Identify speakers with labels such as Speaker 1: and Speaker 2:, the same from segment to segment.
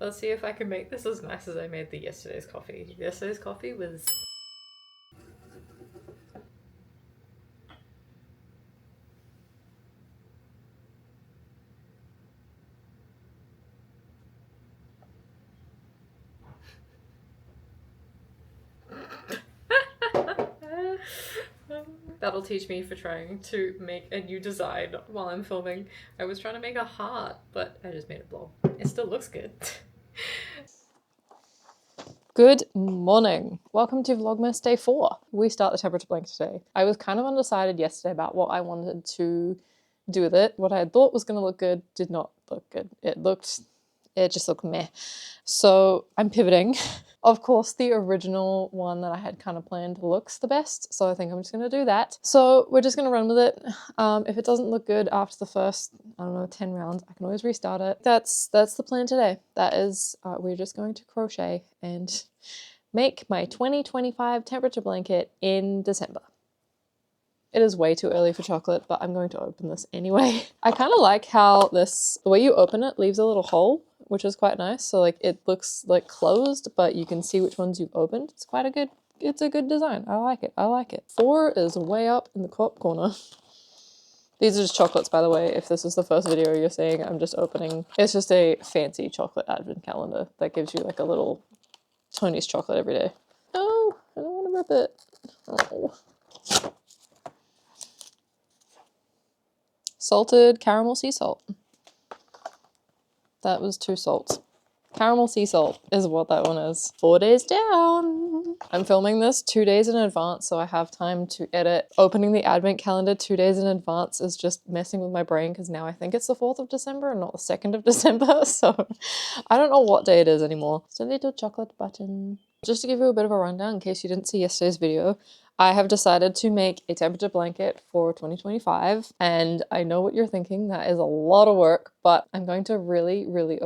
Speaker 1: Let's see if I can make this as nice as I made the yesterday's coffee. Yesterday's coffee was... That'll teach me for trying to make a new design while I'm filming. I was trying to make a heart, but I just made a blob. It still looks good. Good morning. Welcome to Vlogmas day 4. We start the temperature blanket today. I was kind of undecided yesterday about what I wanted to do with it. What I had thought was going to look good did not look good. It just looked meh. So I'm pivoting. Of course, the original one that I had kind of planned looks the best, so I think I'm just going to do that. So we're just going to run with it. If it doesn't look good after the first, I don't know, 10 rounds, I can always restart it. That's the plan today. That is, we're just going to crochet and make my 2025 temperature blanket in December. It is way too early for chocolate, but I'm going to open this anyway. I kind of like how the way you open it leaves a little hole, which is quite nice. So like it looks like closed, but you can see which ones you've opened. It's a good design. I like it. I like it. 4 is way up in the top corner. These are just chocolates, by the way. If this is the first video you're seeing, I'm just opening. It's just a fancy chocolate advent calendar that gives you like a little Tony's chocolate every day. Oh, I don't want to rip it. Oh. Salted caramel sea salt. That was 2 salts. Caramel sea salt is what that one is. 4 days down. I'm filming this 2 days in advance, so I have time to edit. Opening the advent calendar 2 days in advance is just messing with my brain because now I think it's the 4th of December and not the 2nd of December, so I don't know what day it is anymore. It's a little chocolate button. Just to give you a bit of a rundown in case you didn't see yesterday's video, I have decided to make a temperature blanket for 2025, and I know what you're thinking, that is a lot of work, but I'm going to really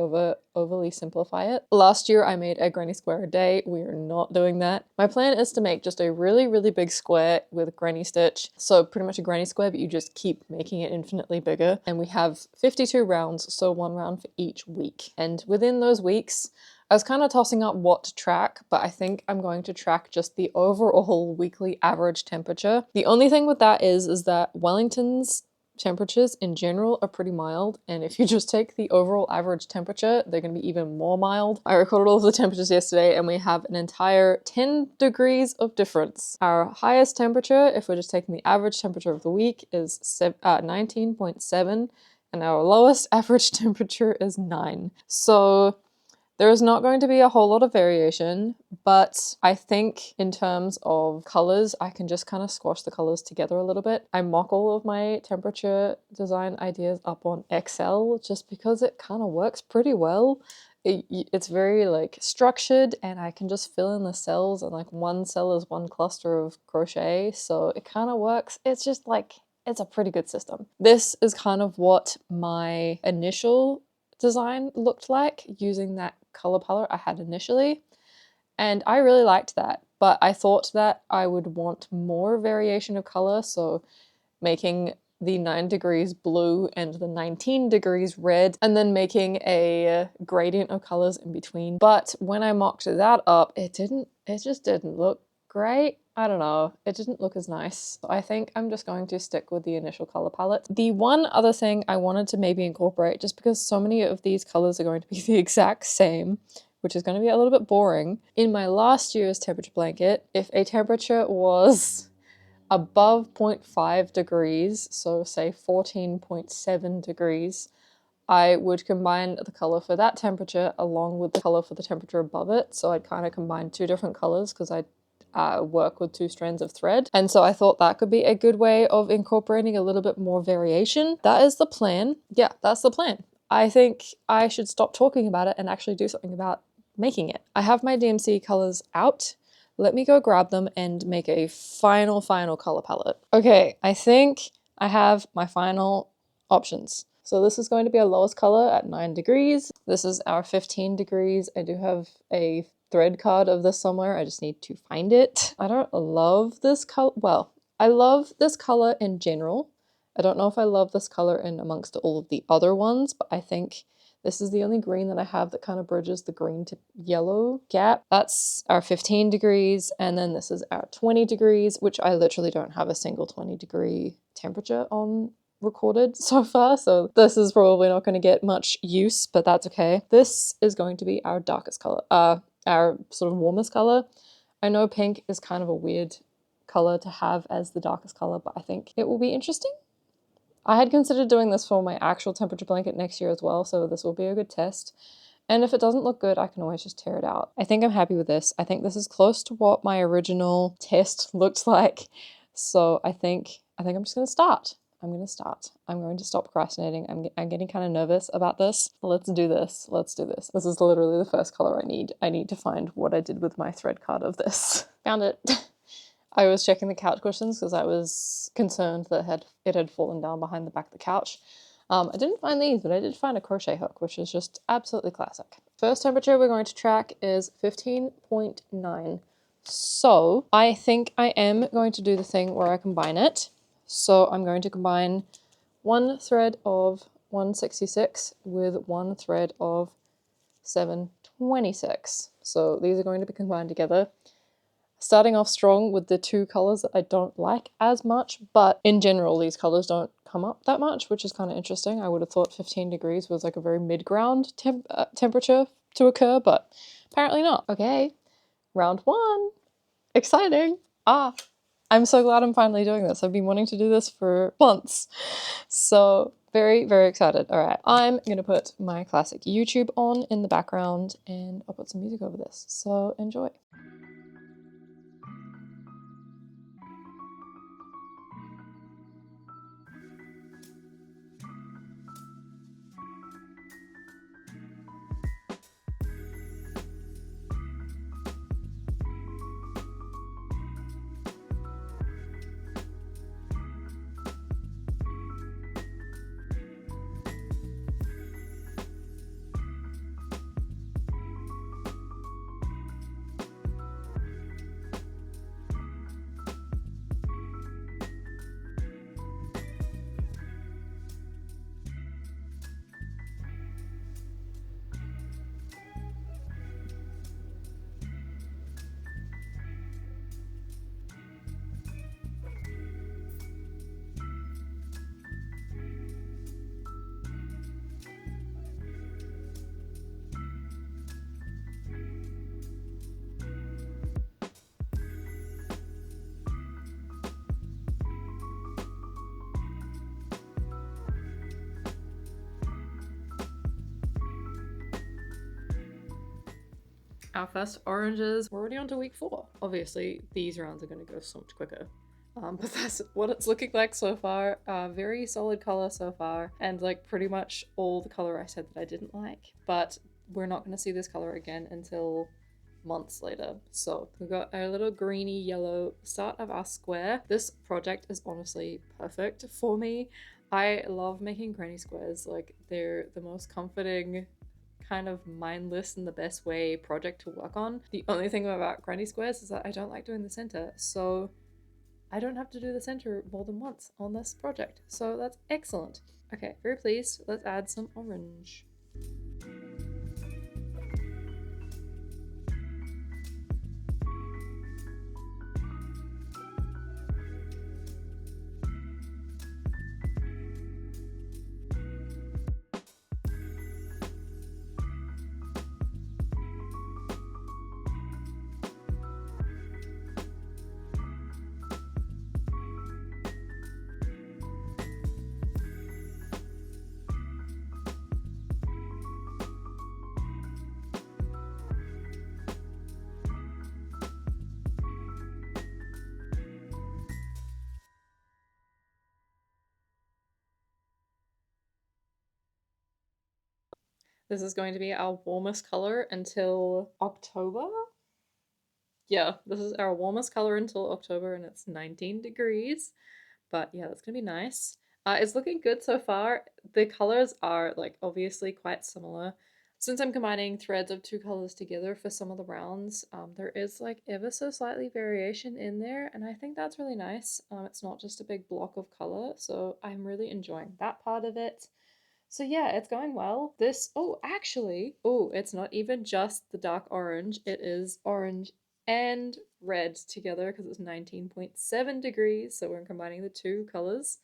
Speaker 1: overly simplify it. Last year I made a granny square a day. We are not doing that. My plan is to make just a really big square with granny stitch, so pretty much a granny square, but you just keep making it infinitely bigger. And we have 52 rounds, so 1 round for each week, and within those weeks I was kind of tossing up what to track, but I think I'm going to track just the overall weekly average temperature. The only thing with that is that Wellington's temperatures in general are pretty mild, and if you just take the overall average temperature, they're going to be even more mild. I recorded all of the temperatures yesterday, and we have an entire 10 degrees of difference. Our highest temperature, if we're just taking the average temperature of the week, is 19.7, and our lowest average temperature is 9. So there is not going to be a whole lot of variation, but I think in terms of colors, I can just kind of squash the colors together a little bit. I mock all of my temperature design ideas up on Excel just because it kind of works pretty well. It's very like structured, and I can just fill in the cells, and like one cell is one cluster of crochet, so it kind of works. It's just like, it's a pretty good system. This is kind of what my initial design looked like using that color palette I had initially, and I really liked that, but I thought that I would want more variation of color, so making the 9 degrees blue and the 19 degrees red, and then making a gradient of colors in between. But when I mocked that up, it just didn't look great. I don't know, it didn't look as nice. So I think I'm just going to stick with the initial color palette. The one other thing I wanted to maybe incorporate, just because so many of these colors are going to be the exact same, which is going to be a little bit boring. In my last year's temperature blanket, if a temperature was above 0.5 degrees, so say 14.7 degrees, I would combine the color for that temperature along with the color for the temperature above it. So I'd kind of combine 2 different colors because I'd work with 2 strands of thread. And so I thought that could be a good way of incorporating a little bit more variation. That is the plan. Yeah, that's the plan. I think I should stop talking about it and actually do something about making it. I have my DMC colors out. Let me go grab them and make a final color palette. Okay, I think I have my final options. So this is going to be our lowest color at 9 degrees. This is our 15 degrees. I do have a thread card of this somewhere. I just need to find it. I don't love this color. Well, I love this color in general. I don't know if I love this color in amongst all of the other ones, but I think This is the only green that I have that kind of bridges the green to yellow gap. That's our 15 degrees, and then this is our 20 degrees, which I literally don't have a single 20-degree temperature on recorded so far, so this is probably not going to get much use, but that's okay. This is going to be our darkest color, our sort of warmest color. I know pink is kind of a weird color to have as the darkest color, but I think it will be interesting. I had considered doing this for my actual temperature blanket next year as well, so this will be a good test. And if it doesn't look good, I can always just tear it out. I think I'm happy with this. I think this is close to what my original test looked like. So I think I'm just gonna start. I'm going to stop procrastinating. I'm getting kind of nervous about this. Let's do this. Let's do this. This is literally the first color I need. I need to find what I did with my thread card of this. Found it. I was checking the couch cushions because I was concerned that it had fallen down behind the back of the couch. I didn't find these, but I did find a crochet hook, which is just absolutely classic. First temperature we're going to track is 15.9. So I think I am going to do the thing where I combine it. So I'm going to combine one thread of 166 with one thread of 726. So these are going to be combined together. Starting off strong with the two colors that I don't like as much, but in general these colors don't come up that much, which is kind of interesting. I would have thought 15 degrees was like a very mid-ground temperature to occur, but apparently not. Okay, round one. Exciting. I'm so glad I'm finally doing this. I've been wanting to do this for months. So very, very excited. All right, I'm gonna put my classic YouTube on in the background and I'll put some music over this. So enjoy. Our first oranges, we're already on to week 4. Obviously, these rounds are going to go so much quicker. But that's what it's looking like so far. Very solid color so far, and like pretty much all the color I said that I didn't like. But we're not going to see this color again until months later. So we've got our little greeny yellow start of our square. This project is honestly perfect for me. I love making granny squares. Like, they're the most comforting, kind of mindless in the best way project to work on. The only thing about granny squares is that I don't like doing the center, so I don't have to do the center more than once on this project, so that's excellent. Okay, very pleased. Let's add some orange. This is going to be our warmest color until October. Yeah, this is our warmest color until October, and it's 19 degrees. But yeah, that's gonna be nice. It's looking good so far. The colors are like obviously quite similar. Since I'm combining threads of two colors together for some of the rounds, there is like ever so slightly variation in there, and I think that's really nice. It's not just a big block of color, so I'm really enjoying that part of it. So yeah, it's going well. This, oh, actually, oh, it's not even just the dark orange. It is orange and red together because it's 19.7 degrees. So we're combining the two colors.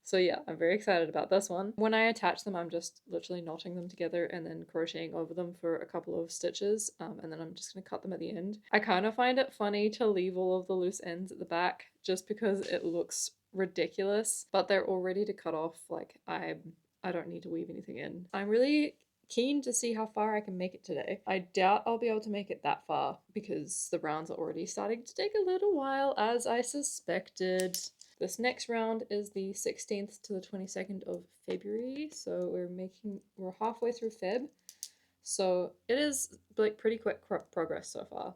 Speaker 1: So yeah, I'm very excited about this one. When I attach them, I'm just literally knotting them together and then crocheting over them for a couple of stitches. And then I'm just gonna cut them at the end. I kind of find it funny to leave all of the loose ends at the back just because it looks ridiculous, but they're all ready to cut off. Like I don't need to weave anything in. I'm really keen to see how far I can make it today. I doubt I'll be able to make it that far because the rounds are already starting to take a little while, as I suspected. This next round is the 16th to the 22nd of February, so we're halfway through Feb. So it is like pretty quick progress so far.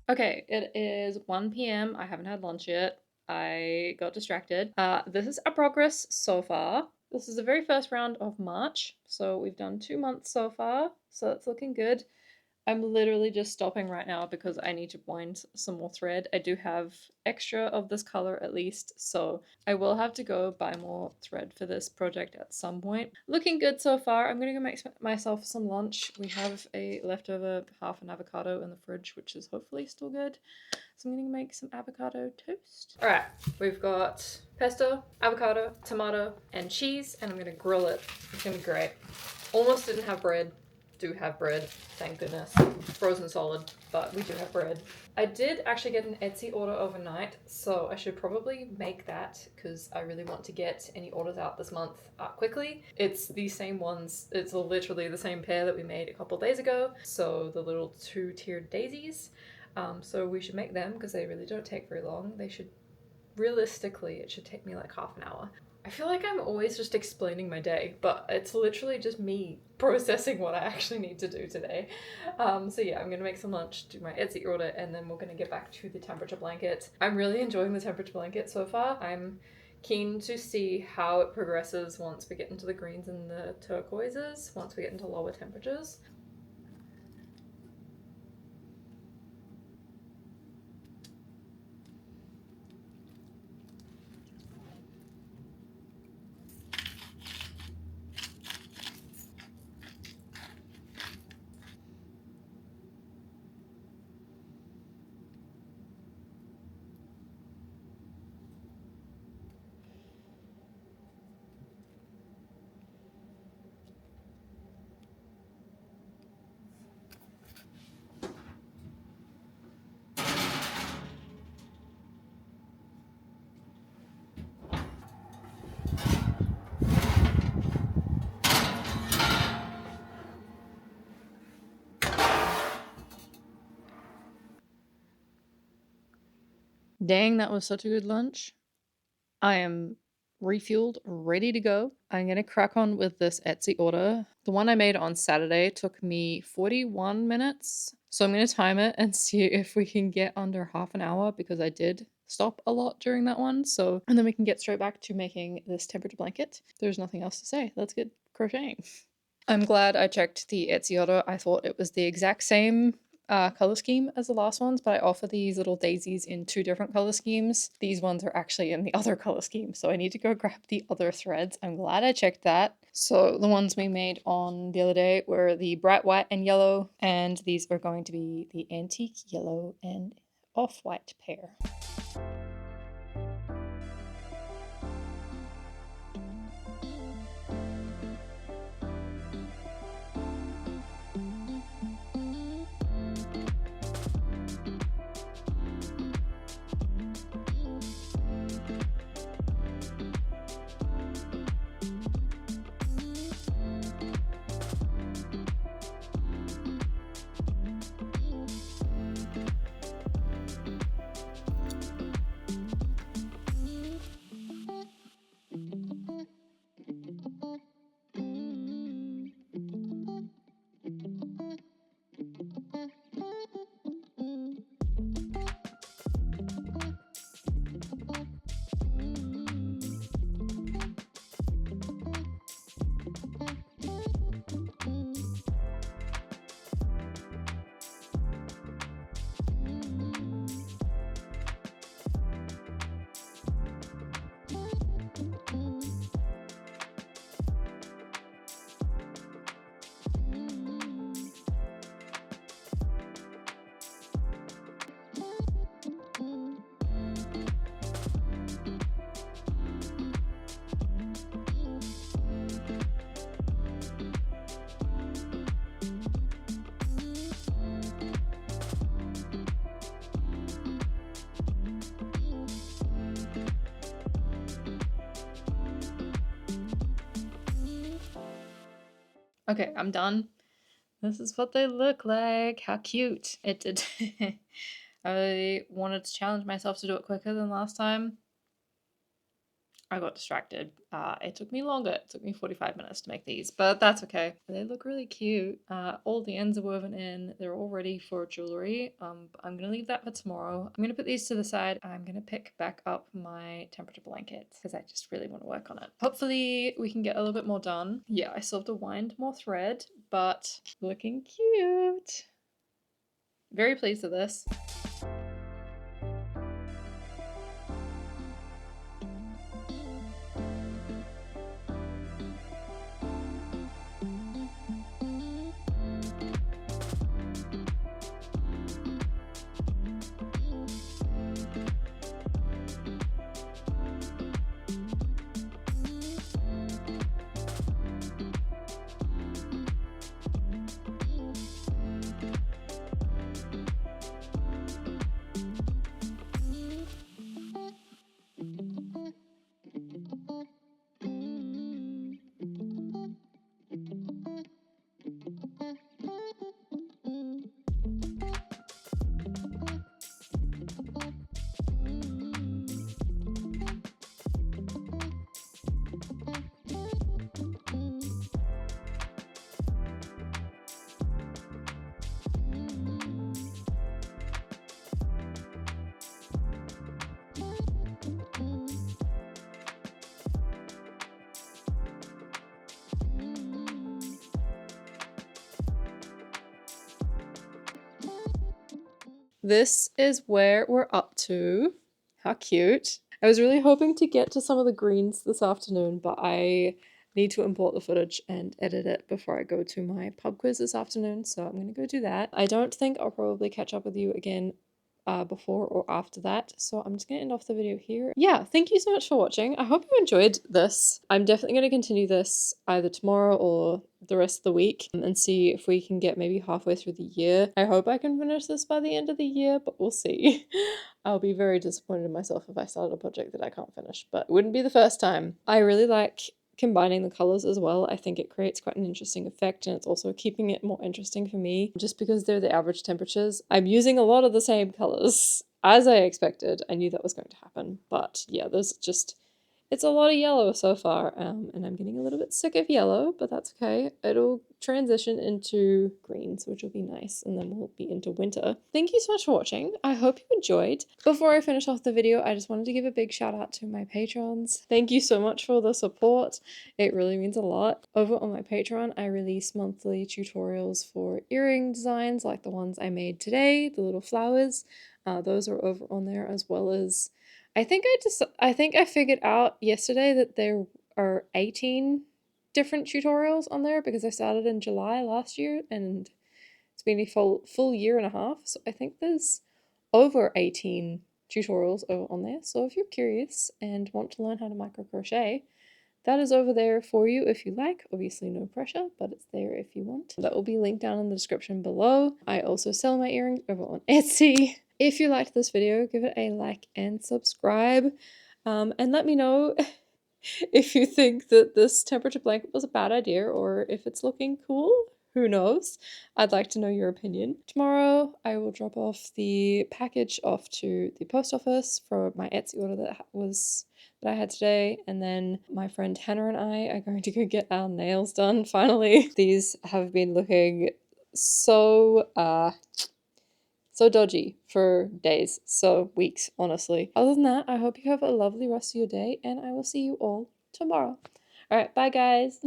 Speaker 1: Okay, it is 1 p.m. I haven't had lunch yet. I got distracted. This is our progress so far. This is the very first round of March, so we've done 2 months so far, so it's looking good. I'm literally just stopping right now because I need to wind some more thread. I do have extra of this color at least, so I will have to go buy more thread for this project at some point. Looking good so far. I'm gonna go make myself some lunch. We have a leftover half an avocado in the fridge, which is hopefully still good. So I'm gonna make some avocado toast. All right, we've got pesto, avocado, tomato, and cheese, and I'm gonna grill it. It's gonna be great. Almost didn't have bread. Do have bread, thank goodness. Frozen solid, but we do have bread. I did actually get an Etsy order overnight, so I should probably make that because I really want to get any orders out this month quickly. It's the same ones, it's literally the same pair that we made a couple days ago, so the little 2-tiered daisies. So we should make them because they really don't take very long. They should, realistically, it should take me like half an hour. I feel like I'm always just explaining my day, but it's literally just me processing what I actually need to do today. So yeah, I'm gonna make some lunch, do my Etsy order, and then we're gonna get back to the temperature blanket. I'm really enjoying the temperature blanket so far. I'm keen to see how it progresses once we get into the greens and the turquoises, once we get into lower temperatures. Dang, that was such a good lunch. I am refueled, ready to go. I'm gonna crack on with this Etsy order. The one I made on Saturday took me 41 minutes. So I'm gonna time it and see if we can get under half an hour because I did stop a lot during that one. So, and then we can get straight back to making this temperature blanket. There's nothing else to say. Let's get crocheting. I'm glad I checked the Etsy order. I thought it was the exact same color scheme as the last ones, but I offer these little daisies in 2 different color schemes. These ones are actually in the other color scheme, so I need to go grab the other threads. I'm glad I checked that. So the ones we made on the other day were the bright white and yellow, and these are going to be the antique yellow and off-white pair. Okay, I'm done. This is what they look like. How cute. It did. I wanted to challenge myself to do it quicker than last time. I got distracted. It took me longer. It took me 45 minutes to make these, but that's okay. They look really cute. All the ends are woven in. They're all ready for jewelry. I'm gonna leave that for tomorrow. I'm gonna put these to the side. I'm gonna pick back up my temperature blankets because I just really want to work on it. Hopefully we can get a little bit more done. Yeah, I still have to wind more thread, but looking cute. Very pleased with this. This is where we're up to. How cute. I was really hoping to get to some of the greens this afternoon, but I need to import the footage and edit it before I go to my pub quiz this afternoon, so I'm going to go do that. I don't think I'll probably catch up with you again before or after that, so I'm just gonna end off the video here. Yeah, thank you so much for watching. I hope you enjoyed this. I'm definitely gonna continue this either tomorrow or the rest of the week and see if we can get maybe halfway through the year. I hope I can finish this by the end of the year, but we'll see. I'll be very disappointed in myself if I started a project that I can't finish, but it wouldn't be the first time. I really like combining the colors as well. I think it creates quite an interesting effect, and it's also keeping it more interesting for me just because they're the average temperatures. I'm using a lot of the same colors as I expected. I knew that was going to happen, but yeah, it's a lot of yellow so far, and I'm getting a little bit sick of yellow, but that's okay. It'll transition into greens, which will be nice, and then we'll be into winter. Thank you so much for watching. I hope you enjoyed. Before I finish off the video, I just wanted to give a big shout out to my patrons. Thank you so much for the support. It really means a lot. Over on my Patreon, I release monthly tutorials for earring designs like the ones I made today, the little flowers. Those are over on there, as well as I think I figured out yesterday that there are 18 different tutorials on there because I started in July last year and it's been a full year and a half. So I think there's over 18 tutorials over on there. So if you're curious and want to learn how to micro crochet, that is over there for you if you like. Obviously no pressure, but it's there if you want. That will be linked down in the description below. I also sell my earrings over on Etsy. If you liked this video, give it a like and subscribe. And let me know if you think that this temperature blanket was a bad idea or if it's looking cool. Who knows? I'd like to know your opinion. Tomorrow I will drop off the package off to the post office for my Etsy order that I had today, and then my friend Hannah and I are going to go get our nails done finally. These have been looking so dodgy for days, so weeks, honestly. Other than that, I hope you have a lovely rest of your day, and I will see you all tomorrow. All right, bye guys.